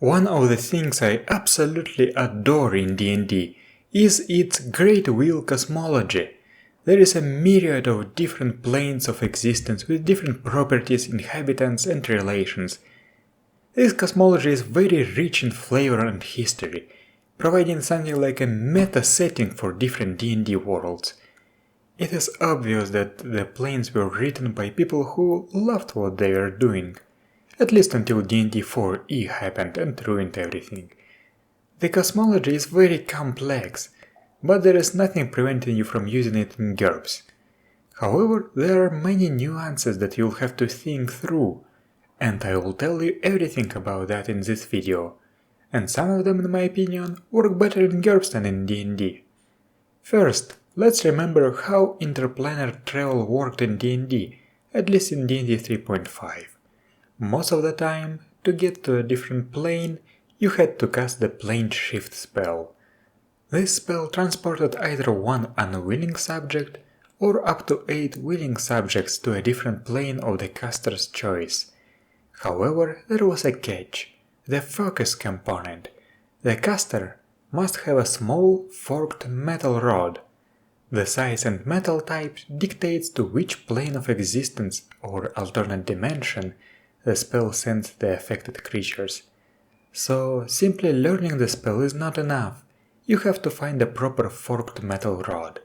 One of the things I absolutely adore in D&D is its great wheel cosmology. There is a myriad of different planes of existence with different properties, inhabitants and relations. This cosmology is very rich in flavor and history, providing something like a meta setting for different D&D worlds. It is obvious that the planes were written by people who loved what they were doing. At least until D&D 4e happened and ruined everything. The cosmology is very complex, but there is nothing preventing you from using it in GURPS. However, there are many nuances that you'll have to think through, and I will tell you everything about that in this video, and some of them, in my opinion, work better in GURPS than in D&D. First, let's remember how interplanar travel worked in D&D, at least in D&D 3.5. Most of the time, to get to a different plane, you had to cast the plane shift spell. This spell transported either one unwilling subject or up to 8 willing subjects to a different plane of the caster's choice. However, there was a catch: the focus component. The caster must have a small forked metal rod. The size and metal type dictates to which plane of existence or alternate dimension the spell sends the affected creatures. So simply learning the spell is not enough. You have to find the proper forked metal rod.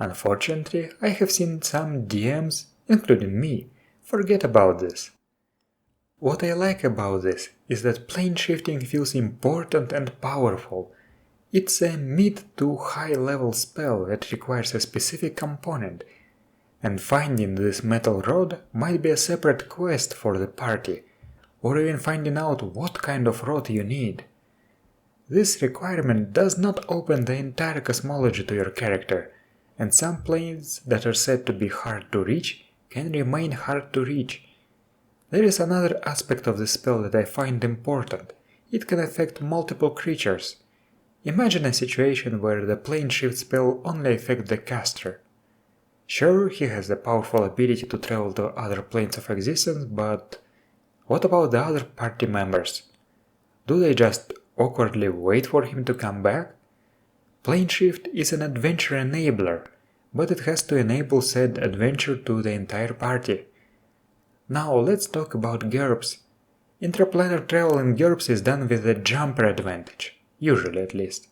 Unfortunately, I have seen some DMs, including me, forget about this. What I like about this is that plane shifting feels important and powerful. It's a mid to high level spell that requires a specific component, and finding this metal rod might be a separate quest for the party, or even finding out what kind of rod you need. This requirement does not open the entire cosmology to your character, and some planes that are said to be hard to reach can remain hard to reach. There is another aspect of the spell that I find important. It can affect multiple creatures. Imagine a situation where the plane shift spell only affects the caster. Sure, he has the powerful ability to travel to other planes of existence, but what about the other party members? Do they just awkwardly wait for him to come back? Plane shift is an adventure enabler, but it has to enable said adventure to the entire party. Now let's talk about GURPS. Interplanar travel in GURPS is done with the Jumper advantage, usually at least.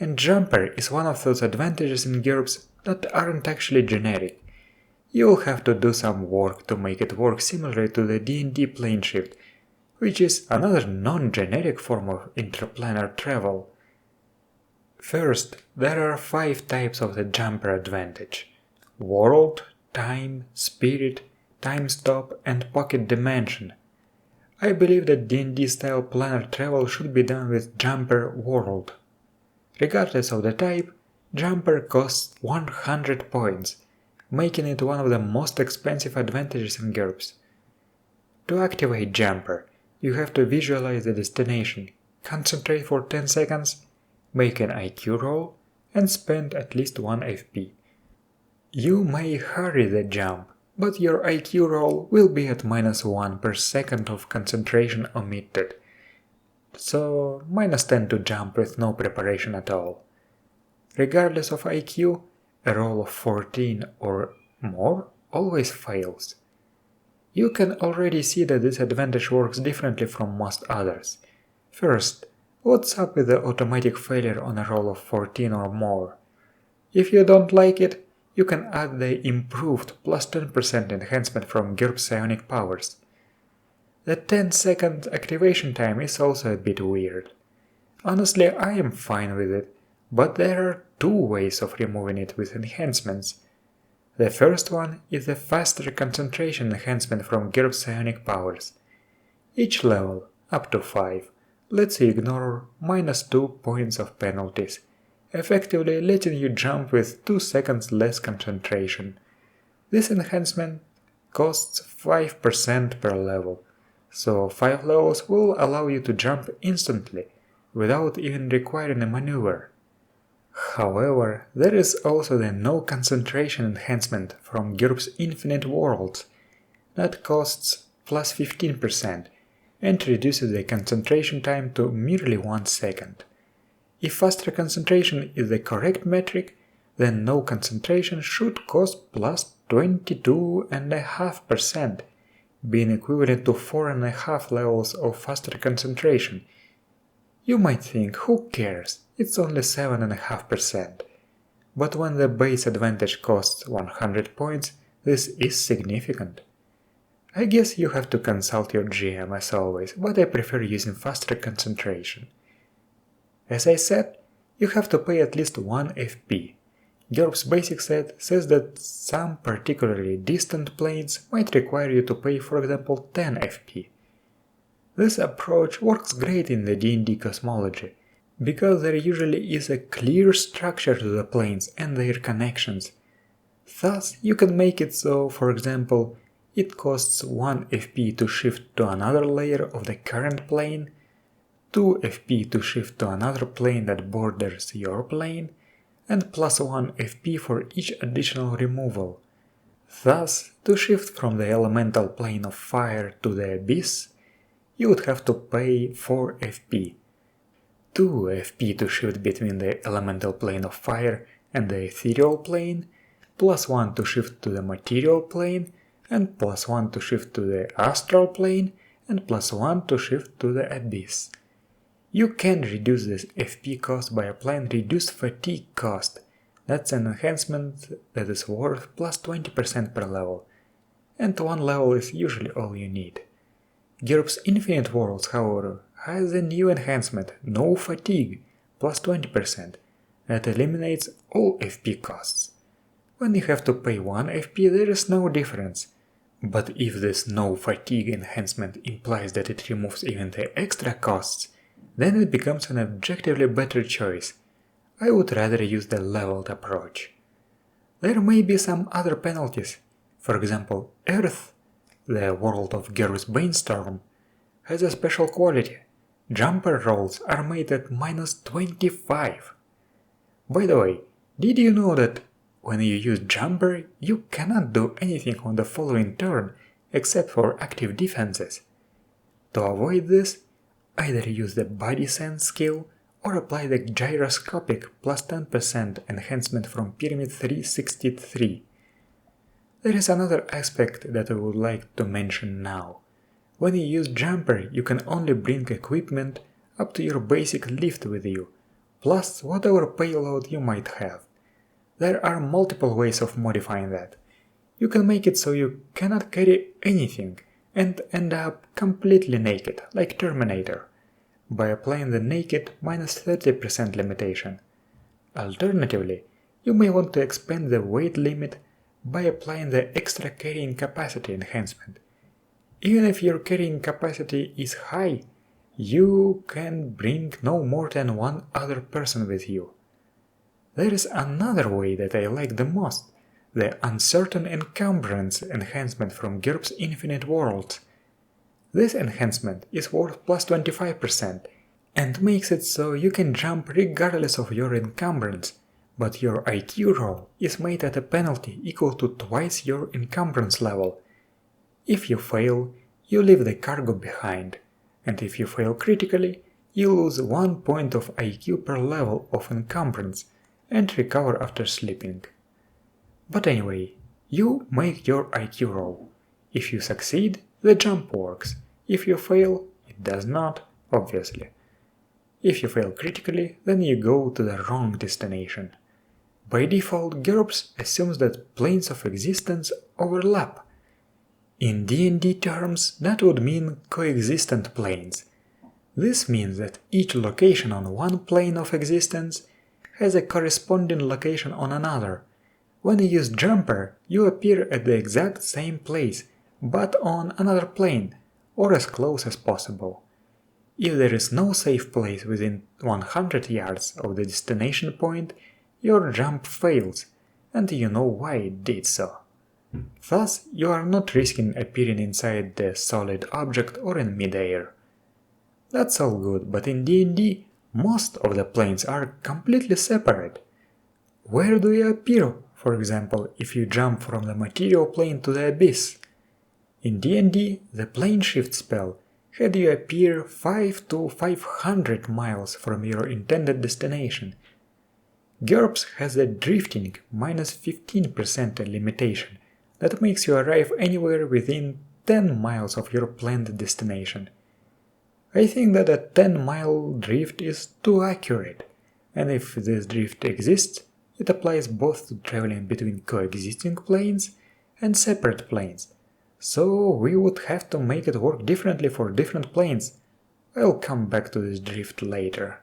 And Jumper is one of those advantages in GURPS that aren't actually generic. You'll have to do some work to make it work similarly to the D&D plane shift, which is another non-generic form of interplanar travel. First, there are 5 types of the Jumper advantage: World, Time, Spirit, Time Stop and Pocket Dimension. I believe that D&D-style planar travel should be done with Jumper World. Regardless of the type, Jumper costs 100 points, making it one of the most expensive advantages in GURPS. To activate Jumper, you have to visualize the destination, concentrate for 10 seconds, make an IQ roll, and spend at least 1 FP. You may hurry the jump, but your IQ roll will be at -1 per second of concentration omitted, so -10 to jump with no preparation at all. Regardless of IQ, a roll of 14 or more always fails. You can already see that this advantage works differently from most others. First, what's up with the automatic failure on a roll of 14 or more? If you don't like it, you can add the improved plus 10% enhancement from GURPS Psionic Powers. The 10-second activation time is also a bit weird. Honestly, I am fine with it, but there are 2 ways of removing it with enhancements. The first one is the faster concentration enhancement from GURPS Psionic Powers. Each level, up to 5, lets you ignore -2 points of penalties, effectively letting you jump with 2 seconds less concentration. This enhancement costs 5% per level, so 5 levels will allow you to jump instantly, without even requiring a maneuver. However, there is also the no concentration enhancement from GURPS Infinite Worlds that costs plus 15%, and reduces the concentration time to merely 1 second. If faster concentration is the correct metric, then no concentration should cost plus 22.5%, being equivalent to 4.5 levels of faster concentration. You might think, who cares, it's only 7.5%. But when the base advantage costs 100 points, this is significant. I guess you have to consult your GM as always, but I prefer using faster concentration. As I said, you have to pay at least 1 FP. GURPS basic set says that some particularly distant planes might require you to pay, for example, 10 FP. This approach works great in the D&D cosmology, because there usually is a clear structure to the planes and their connections. Thus, you can make it so, for example, it costs 1 FP to shift to another layer of the current plane, 2 FP to shift to another plane that borders your plane, and plus 1 FP for each additional removal. Thus, to shift from the elemental plane of fire to the abyss, you would have to pay 4 FP. 2 FP to shift between the elemental plane of fire and the ethereal plane, plus 1 to shift to the material plane, and plus 1 to shift to the astral plane, and plus 1 to shift to the abyss. You can reduce this FP cost by applying reduced fatigue cost. That's an enhancement that is worth plus 20% per level, and 1 level is usually all you need. GURPS Infinite Worlds, however, has a new enhancement, No Fatigue, plus 20%, that eliminates all FP costs. When you have to pay 1 FP, there is no difference. But if this No Fatigue enhancement implies that it removes even the extra costs, then it becomes an objectively better choice. I would rather use the leveled approach. There may be some other penalties. For example, Earth, the world of GURPS Brainstorm, has a special quality. Jumper rolls are made at minus 25. By the way, did you know that when you use Jumper, you cannot do anything on the following turn except for active defenses? To avoid this, either use the Body Sense skill or apply the Gyroscopic plus 10% enhancement from Pyramid 363. There is another aspect that I would like to mention now. When you use Jumper, you can only bring equipment up to your basic lift with you, plus whatever payload you might have. There are multiple ways of modifying that. You can make it so you cannot carry anything and end up completely naked, like Terminator, by applying the naked minus 30% limitation. Alternatively, you may want to expand the weight limit by applying the extra carrying capacity enhancement. Even if your carrying capacity is high, you can bring no more than 1 other person with you. There is another way that I like the most, the Uncertain Encumbrance enhancement from GURPS Infinite Worlds. This enhancement is worth plus 25% and makes it so you can jump regardless of your encumbrance, but your IQ roll is made at a penalty equal to twice your encumbrance level. If you fail, you leave the cargo behind, and if you fail critically, you lose 1 point of IQ per level of encumbrance and recover after sleeping. But anyway, you make your IQ roll. If you succeed, the jump works. If you fail, it does not, obviously. If you fail critically, then you go to the wrong destination. By default, GURPS assumes that planes of existence overlap. In D&D terms, that would mean coexistent planes. This means that each location on one plane of existence has a corresponding location on another. When you use Jumper, you appear at the exact same place, but on another plane, or as close as possible. If there is no safe place within 100 yards of the destination point, your jump fails, and you know why it did so. Thus, you are not risking appearing inside the solid object or in midair. That's all good, but in D&D, most of the planes are completely separate. Where do you appear, for example, if you jump from the material plane to the abyss? In D&D, the plane shift spell had you appear 5 to 500 miles from your intended destination. GURPS has a drifting -15% limitation that makes you arrive anywhere within 10 miles of your planned destination. I think that a 10-mile drift is too accurate, and if this drift exists, it applies both to traveling between coexisting planes and separate planes, so we would have to make it work differently for different planes. I'll come back to this drift later.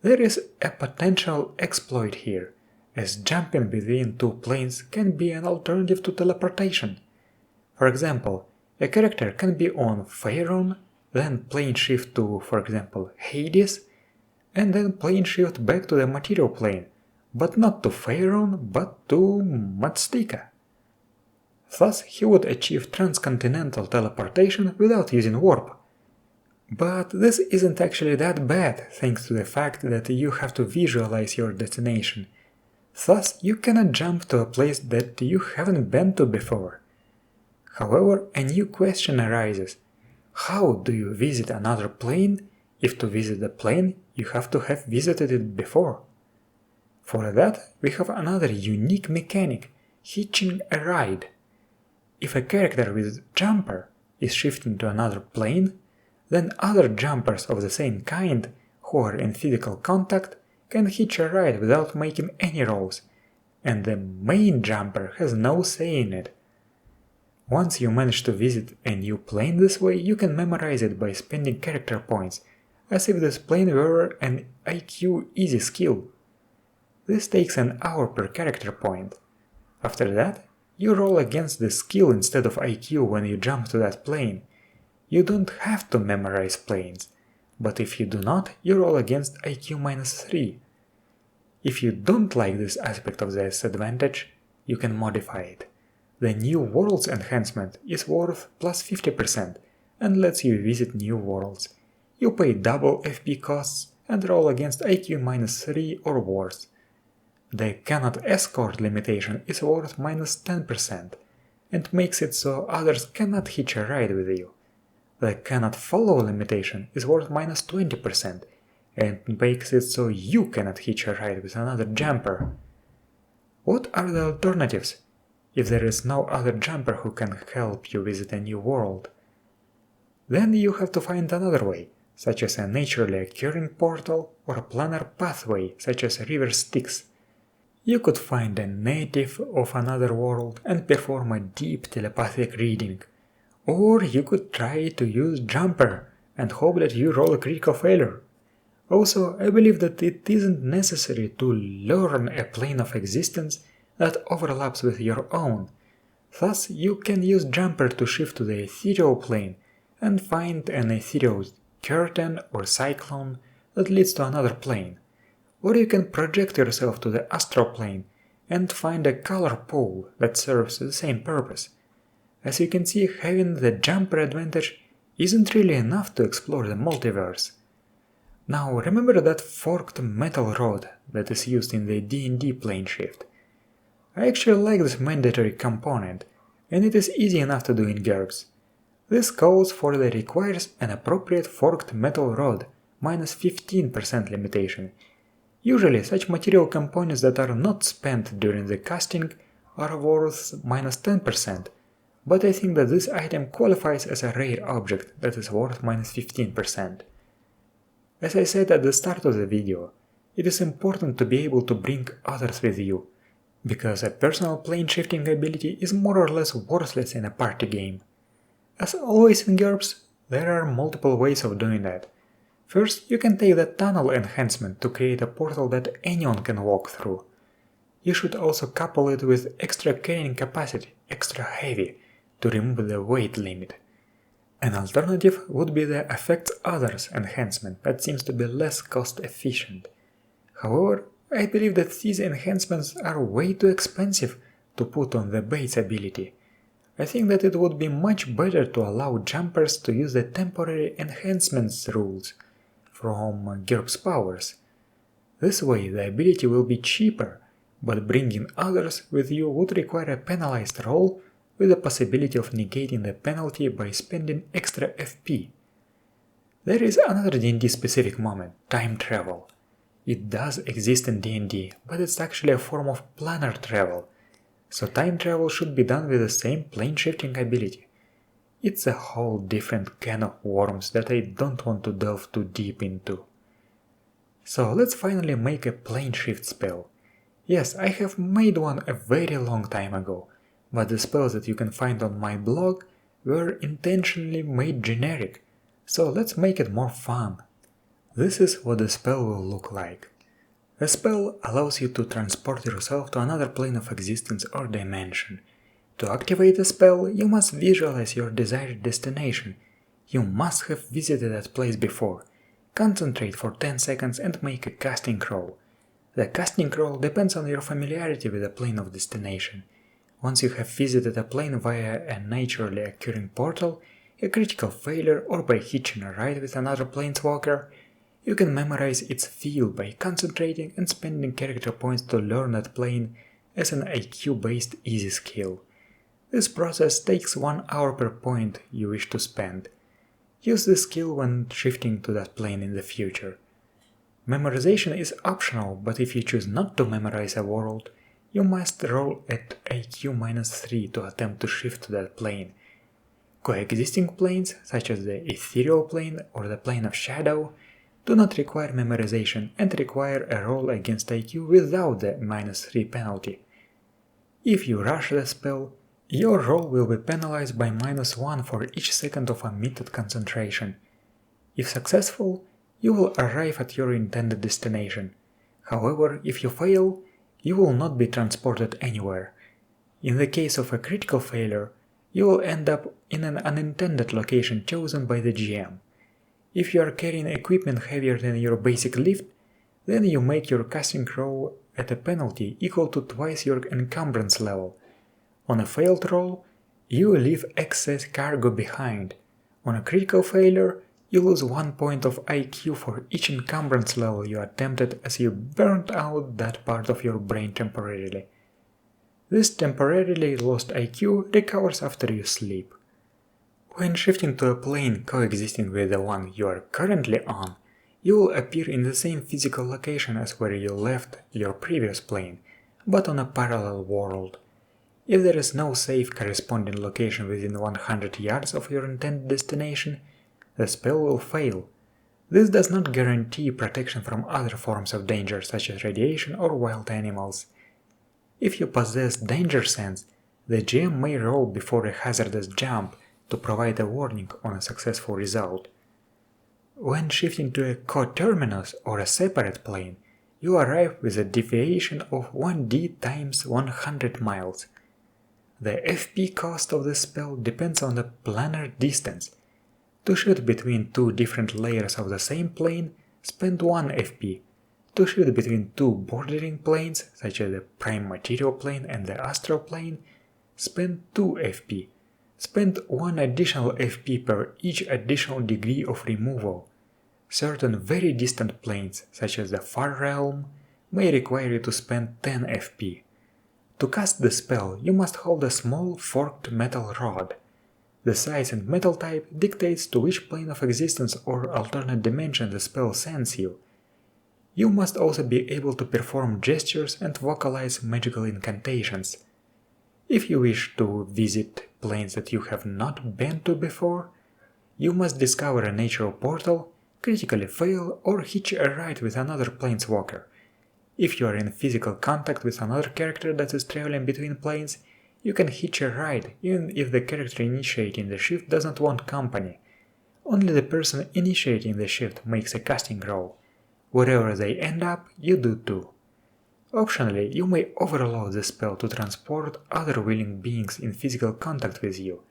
There is a potential exploit here, as jumping between two planes can be an alternative to teleportation. For example, a character can be on Faerun, then plane shift to, for example, Hades, and then plane shift back to the material plane, but not to Faerun, but to Maztica. Thus he would achieve transcontinental teleportation without using warp. But this isn't actually that bad, thanks to the fact that you have to visualize your destination. Thus you cannot jump to a place that you haven't been to before. However, a new question arises. How do you visit another plane if to visit the plane you have to have visited it before? For that, we have another unique mechanic, hitching a ride. If a character with jumper is shifting to another plane, then other jumpers of the same kind, who are in physical contact, can hitch a ride without making any rolls, and the main jumper has no say in it. Once you manage to visit a new plane this way, you can memorize it by spending character points, as if this plane were an IQ easy skill. This takes an hour per character point. After that, you roll against the skill instead of IQ when you jump to that plane. You don't have to memorize planes, but if you do not, you roll against IQ -3. If you don't like this aspect of this advantage, you can modify it. The New Worlds enhancement is worth +50% and lets you visit new worlds. You pay double FP costs and roll against IQ -3 or worse. The cannot escort limitation is worth -10% and makes it so others cannot hitch a ride with you. The cannot follow limitation is worth -20% and makes it so you cannot hitch a ride with another jumper. What are the alternatives if there is no other jumper who can help you visit a new world? Then you have to find another way, such as a naturally occurring portal or a planar pathway such as river Styx. You could find a native of another world and perform a deep telepathic reading. Or you could try to use Jumper and hope that you roll a critical failure. Also, I believe that it isn't necessary to learn a plane of existence that overlaps with your own. Thus, you can use Jumper to shift to the ethereal plane and find an ethereal curtain or cyclone that leads to another plane. Or you can project yourself to the astral plane and find a color pool that serves the same purpose. As you can see, having the jumper advantage isn't really enough to explore the multiverse. Now remember that forked metal rod that is used in the D&D plane shift. I actually like this mandatory component, and it is easy enough to do in GURPS. This calls for the requires an appropriate forked metal rod, -15% limitation. Usually such material components that are not spent during the casting are worth -10%, but I think that this item qualifies as a rare object that is worth -15%. As I said at the start of the video, it is important to be able to bring others with you, because a personal plane shifting ability is more or less worthless in a party game. As always in GURPS, there are multiple ways of doing that. First, you can take the tunnel enhancement to create a portal that anyone can walk through. You should also couple it with extra carrying capacity, extra heavy, to remove the weight limit. An alternative would be the affects others enhancement that seems to be less cost efficient. However, I believe that these enhancements are way too expensive to put on the base ability. I think that it would be much better to allow jumpers to use the temporary enhancements rules from GURPS powers. This way the ability will be cheaper, but bringing others with you would require a penalized roll with the possibility of negating the penalty by spending extra FP. There is another D&D specific moment, time travel. It does exist in D&D, but it's actually a form of planar travel, so time travel should be done with the same plane shifting ability. It's a whole different can of worms that I don't want to delve too deep into. So let's finally make a plane shift spell. Yes, I have made one a very long time ago, but the spells that you can find on my blog were intentionally made generic, so let's make it more fun. This is what the spell will look like. The spell allows you to transport yourself to another plane of existence or dimension. To activate the spell, you must visualize your desired destination. You must have visited that place before. Concentrate for 10 seconds and make a casting roll. The casting roll depends on your familiarity with the plane of destination. Once you have visited a plane via a naturally occurring portal, a critical failure, or by hitching a ride with another planeswalker, you can memorize its feel by concentrating and spending character points to learn that plane as an IQ-based easy skill. This process takes 1 hour per point you wish to spend. Use this skill when shifting to that plane in the future. Memorization is optional, but if you choose not to memorize a world, you must roll at IQ-3 to attempt to shift to that plane. Coexisting planes, such as the ethereal plane or the plane of shadow, do not require memorization and require a roll against IQ without the -3 penalty. If you rush the spell, your roll will be penalized by -1 for each second of omitted concentration. If successful, you will arrive at your intended destination. However, if you fail, you will not be transported anywhere. In the case of a critical failure, you will end up in an unintended location chosen by the GM. If you are carrying equipment heavier than your basic lift, then you make your casting roll at a penalty equal to twice your encumbrance level. On a failed roll, you leave excess cargo behind. On a critical failure, you lose 1 point of IQ for each encumbrance level you attempted as you burnt out that part of your brain temporarily. This temporarily lost IQ recovers after you sleep. When shifting to a plane coexisting with the one you are currently on, you will appear in the same physical location as where you left your previous plane, but on a parallel world. If there is no safe corresponding location within 100 yards of your intended destination, the spell will fail. This does not guarantee protection from other forms of danger such as radiation or wild animals. If you possess danger sense, the GM may roll before a hazardous jump to provide a warning on a successful result. When shifting to a coterminus or a separate plane, you arrive with a deviation of 1d times 100 miles. The FP cost of the spell depends on the planar distance. To shoot between 2 different layers of the same plane, spend 1 FP. To shoot between 2 bordering planes, such as the prime material plane and the astral plane, spend 2 FP. Spend 1 additional FP per each additional degree of removal. Certain very distant planes, such as the Far Realm, may require you to spend 10 FP. To cast the spell, you must hold a small forked metal rod. The size and metal type dictates to which plane of existence or alternate dimension the spell sends you. You must also be able to perform gestures and vocalize magical incantations. If you wish to visit planes that you have not been to before, you must discover a natural portal, critically fail, or hitch a ride with another planeswalker. If you are in physical contact with another character that is traveling between planes, you can hitch a ride even if the character initiating the shift doesn't want company. Only the person initiating the shift makes a casting roll. Wherever they end up, you do too. Optionally, you may overload the spell to transport other willing beings in physical contact with you.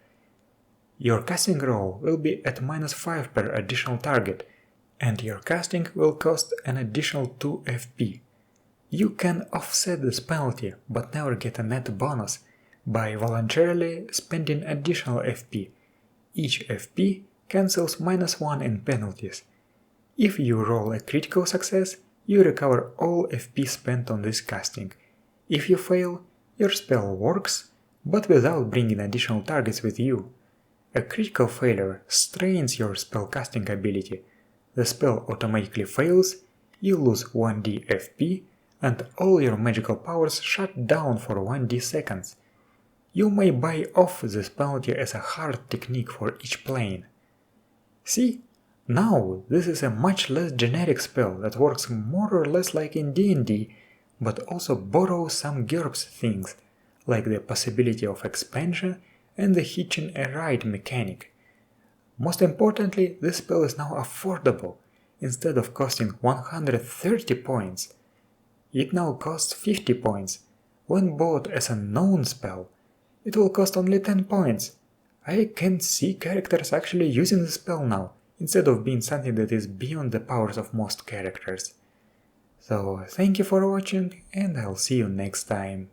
Your casting roll will be at -5 per additional target, and your casting will cost an additional 2 FP. You can offset this penalty, but never get a net bonus, by voluntarily spending additional FP. Each FP cancels -1 in penalties. If you roll a critical success, you recover all FP spent on this casting. If you fail, your spell works, but without bringing additional targets with you. A critical failure strains your spellcasting ability. The spell automatically fails, you lose 1d FP, and all your magical powers shut down for 1d seconds. You may buy off this penalty as a hard technique for each plane. See? Now this is a much less generic spell that works more or less like in D&D, but also borrows some GURPS things, like the possibility of expansion and the hitching a ride mechanic. Most importantly, this spell is now affordable. Instead of costing 130 points, it now costs 50 points. When bought as a known spell, it will cost only 10 points. I can see characters actually using the spell now, instead of being something that is beyond the powers of most characters. So thank you for watching, and I'll see you next time.